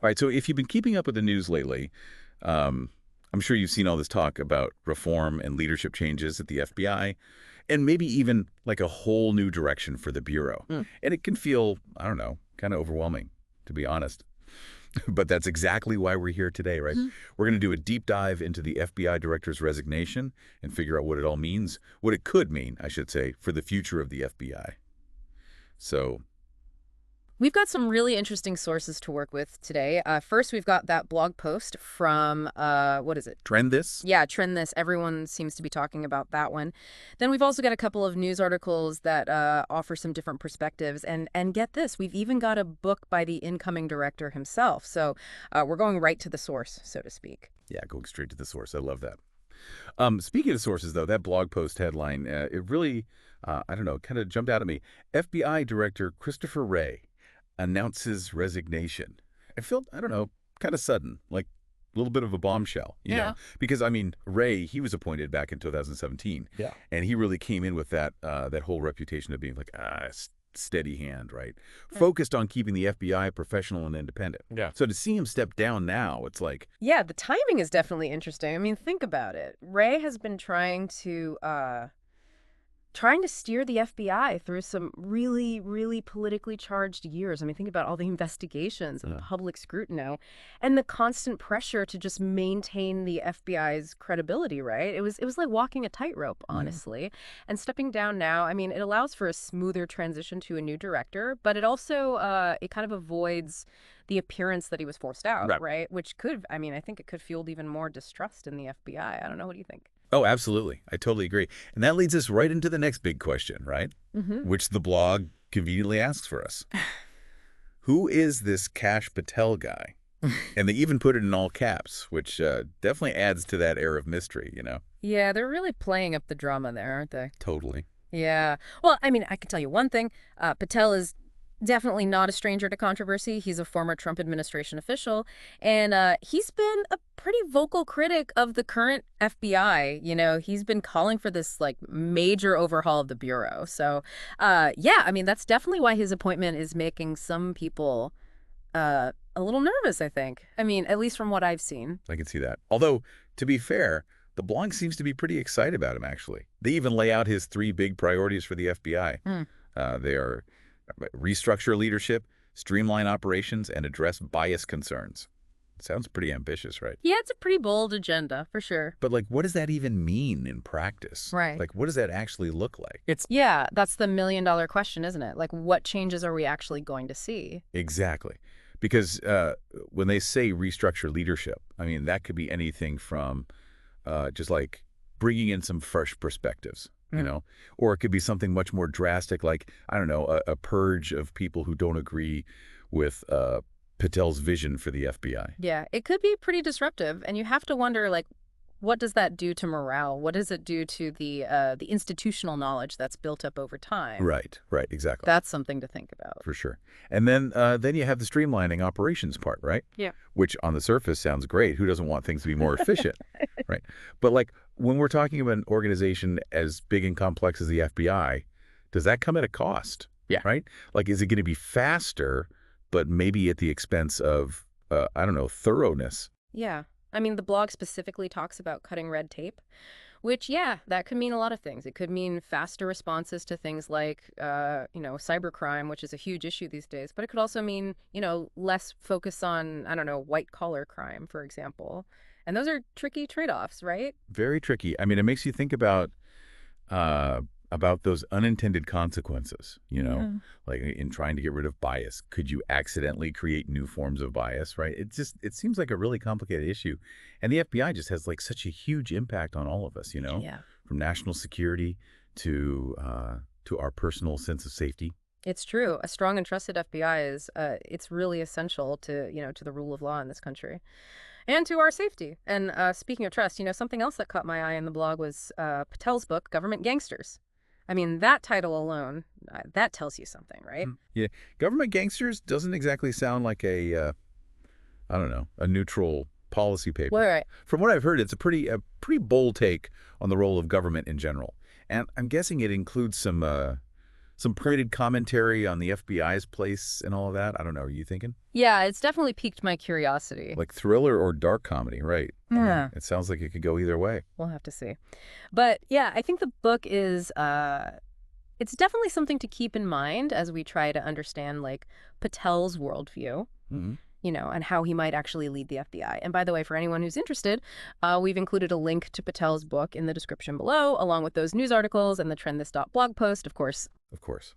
All right, so if you've been keeping up with the news lately, um, I'm sure you've seen all this talk about reform and leadership changes at the FBI, and maybe even like a whole new direction for the Bureau. Mm. And it can feel, I don't know, kind of overwhelming, to be honest. But that's exactly why we're here today, right? Mhm. We're going to do a deep dive into the FBI Director's resignation and figure out what it all means, what it could mean, I should say, for the future of the FBI. So, We've got some really interesting sources to work with today. First, we've got that blog post from, what is it? trend this? Yeah, Trend This. Everyone seems to be talking about that one. Then we've also got a couple of news articles that offer some different perspectives. And get this, we've even got a book by the incoming director himself. So we're going right to the source, so to speak. Yeah, going straight to the source. I love that. Speaking of sources, though, that blog post headline, it really, I don't know, kind of jumped out at me. FBI Director Christopher Wray announces resignation. It felt, I don't know, kind of sudden, like a little bit of a bombshell, you know? Because, I mean, Wray, he was appointed back in 2017. Yeah. And he really came in with that whole reputation of being like, steady hand, right? Focused on keeping the FBI professional and independent. Yeah. So to see him step down now, it's like, Yeah, the timing is definitely interesting. I mean, think about it. Ray has been trying to steer the FBI through some really, really politically charged years. I mean, think about all the investigations and public scrutiny and the constant pressure to just maintain the FBI's credibility, right? It was like walking a tightrope, honestly. And stepping down now, I mean, it allows for a smoother transition to a new director, but it also it kind of avoids the appearance that he was forced out, right? Which could, I mean, I think it could fuel even more distrust in the FBI. I don't know. What do you think? oh, absolutely. I totally agree. And that leads us right into the next big question, right? Which the blog conveniently asks for us. Who is this Kash Patel guy? And they even put it in all caps, which definitely adds to that air of mystery, you know? Yeah, they're really playing up the drama there, aren't they? Totally. Yeah. Well, I mean, I can tell you one thing. Patel is definitely not a stranger to controversy. He's a former Trump administration official, and he's been a pretty vocal critic of the current FBI. You know, he's been calling for this, like, major overhaul of the Bureau. So, yeah, I mean, that's definitely why his appointment is making some people a little nervous, I think. I mean, at least from what I've seen. I can see that. Although, to be fair, the blog seems to be pretty excited about him, actually. They even lay out his 3 big priorities for the FBI. They are restructure leadership, streamline operations, and address bias concerns. Sounds pretty ambitious, right? Yeah, it's a pretty bold agenda, for sure. But, like, what does that even mean in practice? Right. Like, what does that actually look like? Yeah, that's the million-dollar question, isn't it? Like, what changes are we actually going to see? Exactly. Because when they say restructure leadership, I mean, that could be anything from just like bringing in some fresh perspectives, you know, or it could be something much more drastic, like, I don't know, a purge of people who don't agree with Patel's vision for the FBI. Yeah, it could be pretty disruptive, and you have to wonder, like, what does that do to morale? What does it do to the institutional knowledge that's built up over time? Right, exactly. That's something to think about. For sure. And then you have the streamlining operations part, right? Yeah. Which on the surface sounds great. Who doesn't want things to be more efficient? Right. But, like, when we're talking about an organization as big and complex as the FBI, does that come at a cost? Yeah. Right? Like, is it going to be faster, but maybe at the expense of, I don't know, thoroughness? Yeah. I mean, the blog specifically talks about cutting red tape, which, yeah, that could mean a lot of things. It could mean faster responses to things like, cybercrime, which is a huge issue these days. But it could also mean, less focus on, I don't know, white-collar crime, for example. And those are tricky trade-offs, right? Very tricky. I mean, it makes you think about those unintended consequences, like in trying to get rid of bias. Could you accidentally create new forms of bias, right? It seems like a really complicated issue. And the FBI just has, like, such a huge impact on all of us, Yeah. from national security to our personal sense of safety. It's true. A strong and trusted FBI is, it's really essential to, to the rule of law in this country and to our safety. And speaking of trust, something else that caught my eye in the blog was Patel's book, Government Gangsters. I mean, that title alone, that tells you something, right? Yeah. Government Gangsters doesn't exactly sound like a neutral policy paper. Right. From what I've heard, it's a pretty bold take on the role of government in general. And I'm guessing it includes some some printed commentary on the FBI's place and all of that? I don't know. Are you thinking? Yeah, it's definitely piqued my curiosity. Like thriller or dark comedy, right? Yeah. It sounds like it could go either way. We'll have to see. But yeah, I think the book is it's definitely something to keep in mind as we try to understand like Patel's worldview, Mm-hmm. and how he might actually lead the FBI. And by the way, for anyone who's interested, we've included a link to Patel's book in the description below, along with those news articles and the Trend This blog post, of course. Of course.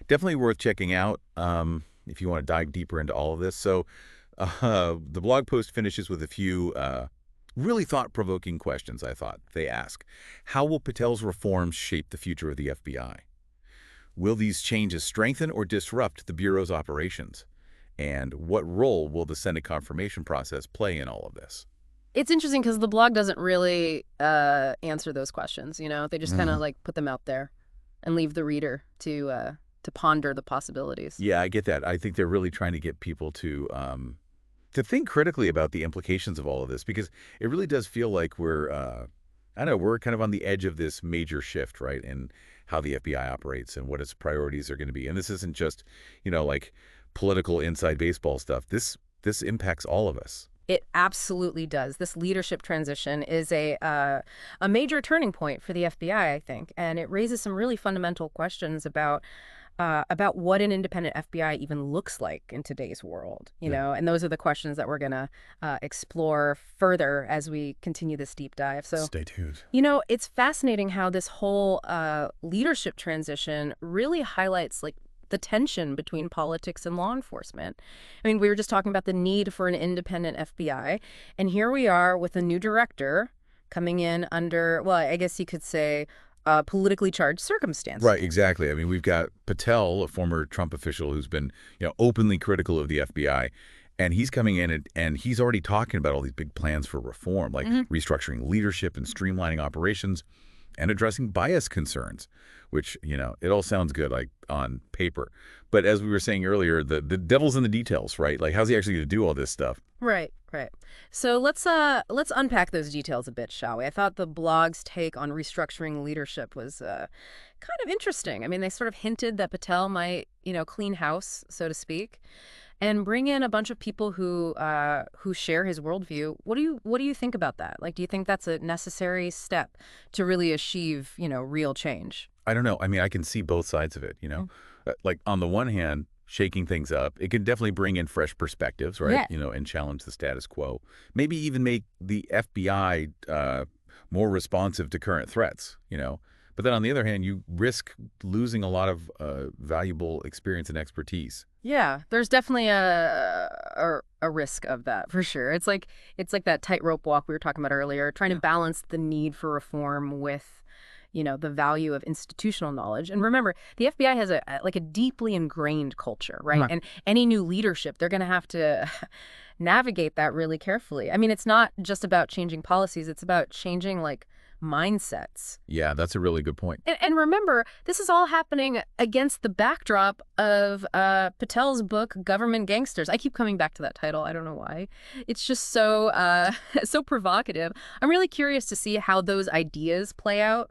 Definitely worth checking out if you want to dive deeper into all of this. So the blog post finishes with a few really thought-provoking questions, I thought. They ask, how will Patel's reforms shape the future of the FBI? Will these changes strengthen or disrupt the Bureau's operations? And what role will the Senate confirmation process play in all of this? It's interesting because the blog doesn't really answer those questions, They just kind of like put them out there and leave the reader to ponder the possibilities. Yeah, I get that. I think they're really trying to get people to think critically about the implications of all of this, because it really does feel like we're, I don't know, we're kind of on the edge of this major shift, right, in how the FBI operates and what its priorities are going to be. And this isn't just, like political inside baseball stuff. This impacts all of us. It absolutely does. This leadership transition is a major turning point for the FBI, I think, and it raises some really fundamental questions about what an independent FBI even looks like in today's world, and those are the questions that we're going to explore further as we continue this deep dive. So stay tuned. It's fascinating how this whole leadership transition really highlights like the tension between politics and law enforcement. I mean, we were just talking about the need for an independent FBI, and here we are with a new director coming in under, well, I guess you could say, politically charged circumstances. Right, exactly. I mean, we've got Patel, a former Trump official who's been, openly critical of the FBI, and he's coming in and he's already talking about all these big plans for reform, like restructuring leadership and streamlining operations and addressing bias concerns, which, it all sounds good, like, on paper. But as we were saying earlier, the devil's in the details, right? Like, how's he actually going to do all this stuff? Right. So let's unpack those details a bit, shall we? I thought the blog's take on restructuring leadership was kind of interesting. I mean, they sort of hinted that Patel might, clean house, so to speak, and bring in a bunch of people who share his worldview. What do you think about that? Like, do you think that's a necessary step to really achieve, real change? I don't know. I mean, I can see both sides of it, Like, on the one hand, shaking things up, it can definitely bring in fresh perspectives, right? Yeah. And challenge the status quo. Maybe even make the FBI more responsive to current threats, But then on the other hand, you risk losing a lot of valuable experience and expertise. Yeah, there's definitely a risk of that for sure. It's like that tightrope walk we were talking about earlier, trying to balance the need for reform with the value of institutional knowledge. And remember, the FBI has a deeply ingrained culture, right? And any new leadership, they're going to have to navigate that really carefully. I mean, it's not just about changing policies, it's about changing like mindsets. Yeah, that's a really good point. And remember, this is all happening against the backdrop of Patel's book, Government Gangsters. I keep coming back to that title. I don't know why. It's just so so provocative. I'm really curious to see how those ideas play out,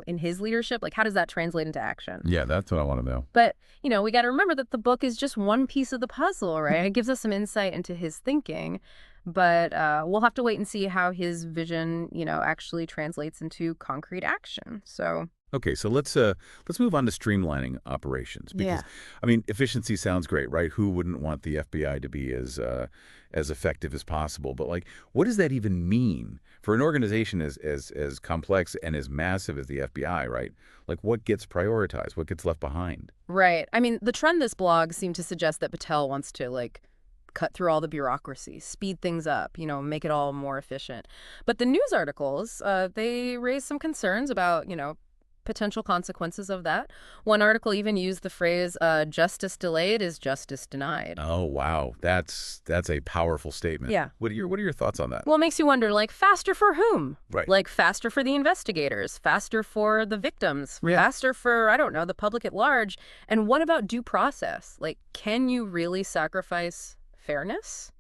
in his leadership. Like, how does that translate into action? Yeah, that's what I want to know. But, we got to remember that the book is just one piece of the puzzle, right? It gives us some insight into his thinking. But we'll have to wait and see how his vision, actually translates into concrete action. So. Okay, so let's move on to streamlining operations. Because, I mean, efficiency sounds great, right? Who wouldn't want the FBI to be as effective as possible? But, like, what does that even mean for an organization as complex and as massive as the FBI, right? Like, what gets prioritized? What gets left behind? Right. I mean, the Trend This blog seemed to suggest that Patel wants to, like, cut through all the bureaucracy, speed things up, make it all more efficient. But the news articles, they raise some concerns about, potential consequences of that. One article even used the phrase, justice delayed is justice denied. Oh, wow. That's a powerful statement. Yeah. What are your thoughts on that? Well, it makes you wonder, like, faster for whom? Right. Like, faster for the investigators, faster for the victims, Yeah. faster for, I don't know, the public at large. And what about due process? Like, can you really sacrifice fairness?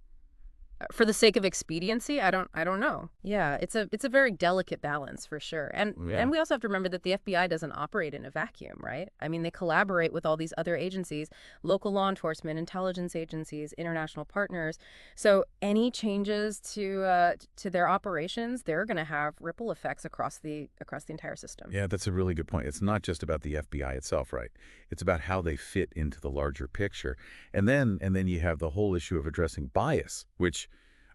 For the sake of expediency, I don't know. Yeah, it's a very delicate balance for sure. And Yeah. we also have to remember that the FBI doesn't operate in a vacuum, right? I mean, they collaborate with all these other agencies, local law enforcement, intelligence agencies, international partners. So any changes to their operations, they're going to have ripple effects across the entire system. Yeah, that's a really good point. It's not just about the FBI itself, right? It's about how they fit into the larger picture. And then you have the whole issue of addressing bias, which,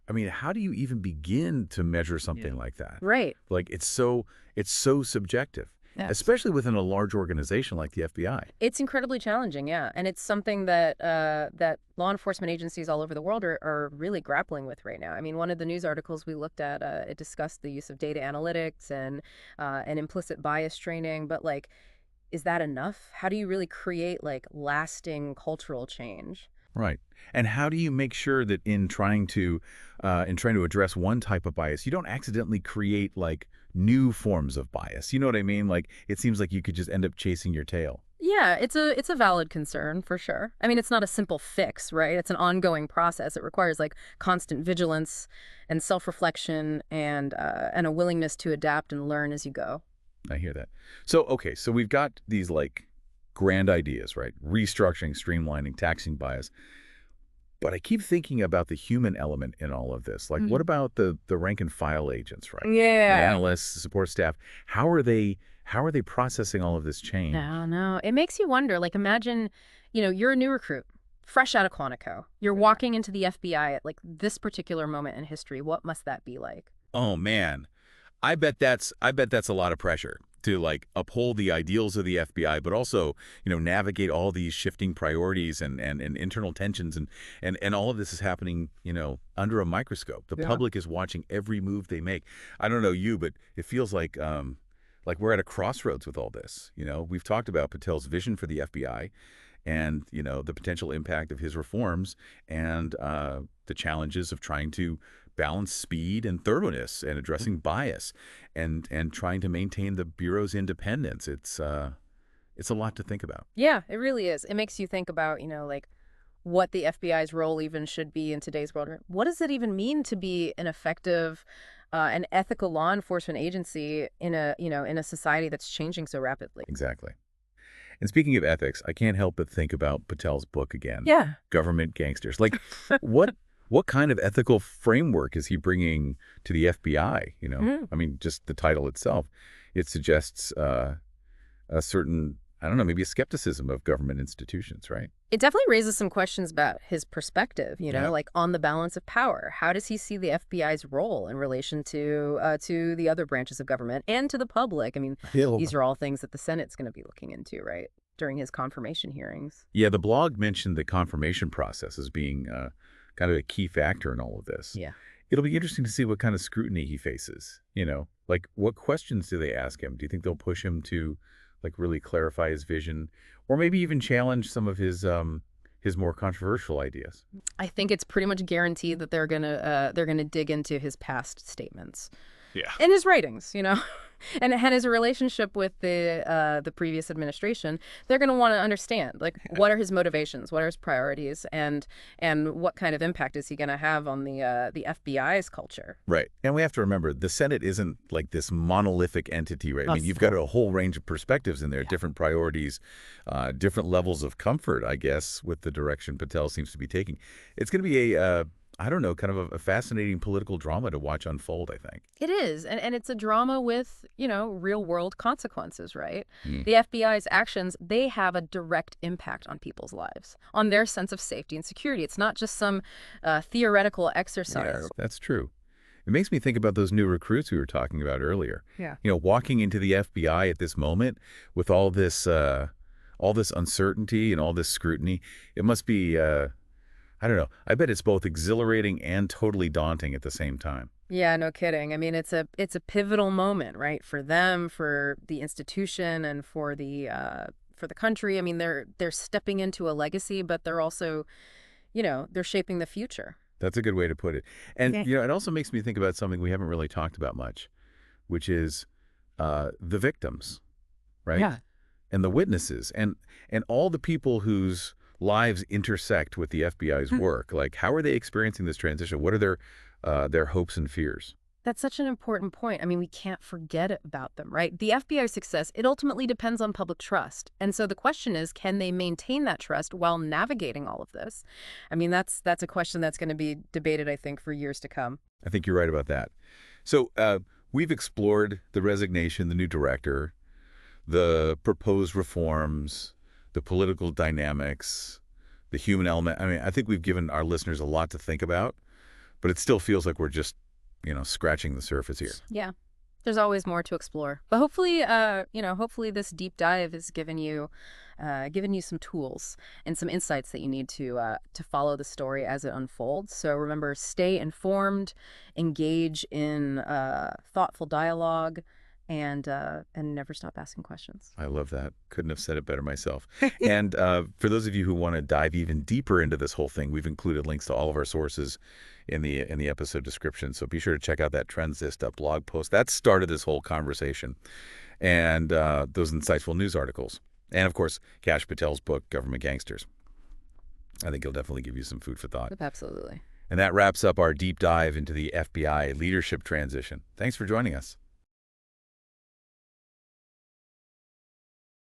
I mean, how do you even begin to measure something like that? Right. Like it's so subjective, Yes. especially within a large organization like the FBI. It's incredibly challenging, yeah, and it's something that law enforcement agencies all over the world are really grappling with right now. I mean, one of the news articles we looked at, it discussed the use of data analytics and implicit bias training, but like, is that enough? How do you really create like lasting cultural change? Right. And how do you make sure that in trying to address one type of bias, you don't accidentally create like new forms of bias? You know what I mean? Like it seems like you could just end up chasing your tail. Yeah, it's a valid concern for sure. I mean, it's not a simple fix, right? It's an ongoing process. It requires like constant vigilance and self-reflection and a willingness to adapt and learn as you go. I hear that. So, okay, so we've got these like grand ideas, right? Restructuring, streamlining, taxing bias. But I keep thinking about the human element in all of this. Like, what Mhm. about the rank and file agents, right? The Yeah. analysts, the support staff. How are they processing all of this change? No, no. It makes you wonder. Like, imagine, you're a new recruit, fresh out of Quantico. You're walking into the FBI at like this particular moment in history. What must that be like? Oh man, I bet that's a lot of pressure to like uphold the ideals of the FBI, but also navigate all these shifting priorities and internal tensions and all of this is happening under a microscope. The Yeah. public is watching every move they make. I don't know you, but it feels like we're at a crossroads with all this. We've talked about Patel's vision for the FBI and the potential impact of his reforms and the challenges of trying to balance speed and thoroughness and addressing bias and trying to maintain the bureau's independence. It's a lot to think about. Yeah, it really is. It makes you think about, like what the FBI's role even should be in today's world. What does it even mean to be an effective and ethical law enforcement agency in a society that's changing so rapidly? Exactly. And speaking of ethics, I can't help but think about Patel's book again, Yeah. Government Gangsters. Like, what kind of ethical framework is he bringing to the FBI? Mm. I mean, just the title itself, it suggests a certain, I don't know, maybe a skepticism of government institutions, right? It definitely raises some questions about his perspective, Yeah. like on the balance of power. How does he see the FBI's role in relation to the other branches of government and to the public? I mean, these are all things that the Senate's going to be looking into, right, during his confirmation hearings. Yeah, the blog mentioned the confirmation process as being kind of a key factor in all of this. Yeah. It'll be interesting to see what kind of scrutiny he faces. Like what questions do they ask him? Do you think they'll push him to like really clarify his vision, or maybe even challenge some of his more controversial ideas? I think it's pretty much guaranteed that they're gonna dig into his past statements Yeah. and his writings, and his relationship with the previous administration. They're gonna want to understand like what are his motivations, what are his priorities, and what kind of impact is he gonna have on the FBI's culture. Right. And we have to remember the Senate isn't like this monolithic entity, right? I mean, you've got a whole range of perspectives in there, different priorities, different levels of comfort, I guess, with the direction Patel seems to be taking. It's going to be I don't know, kind of a fascinating political drama to watch unfold, I think. It is, and it's a drama with, real world consequences, right? Hmm. The FBI's actions, they have a direct impact on people's lives, on their sense of safety and security. It's not just some theoretical exercise. That's true. It makes me think about those new recruits we were talking about earlier. Yeah. Walking into the FBI at this moment with all this uncertainty and all this scrutiny, it must be I don't know. I bet it's both exhilarating and totally daunting at the same time. Yeah, no kidding. I mean, it's a pivotal moment, right? For them, for the institution, and for the country. I mean, they're stepping into a legacy, but they're also, they're shaping the future. That's a good way to put it. And, Okay. it also makes me think about something we haven't really talked about much, which is the victims, right? Yeah. And the witnesses and all the people whose lives intersect with the FBI's work. Like, how are they experiencing this transition? What are their hopes and fears? That's such an important point. I mean, we can't forget about them, right? The FBI's success, it ultimately depends on public trust. And so the question is, can they maintain that trust while navigating all of this? I mean, that's a question that's going to be debated, I think, for years to come. I think you're right about that. So we've explored the resignation, the new director, the proposed reforms, the political dynamics, the human element. I mean, I think we've given our listeners a lot to think about, but it still feels like we're just, scratching the surface here. Yeah. There's always more to explore. But hopefully, hopefully this deep dive has given you some tools and some insights that you need to follow the story as it unfolds. So remember, stay informed, engage in thoughtful dialogue, and never stop asking questions. I love that. Couldn't have said it better myself. And for those of you who want to dive even deeper into this whole thing, we've included links to all of our sources in the episode description. So be sure to check out that Transist blog post. That started this whole conversation. And those insightful news articles. And, of course, Kash Patel's book, Government Gangsters. I think it'll definitely give you some food for thought. Absolutely. And that wraps up our deep dive into the FBI leadership transition. Thanks for joining us.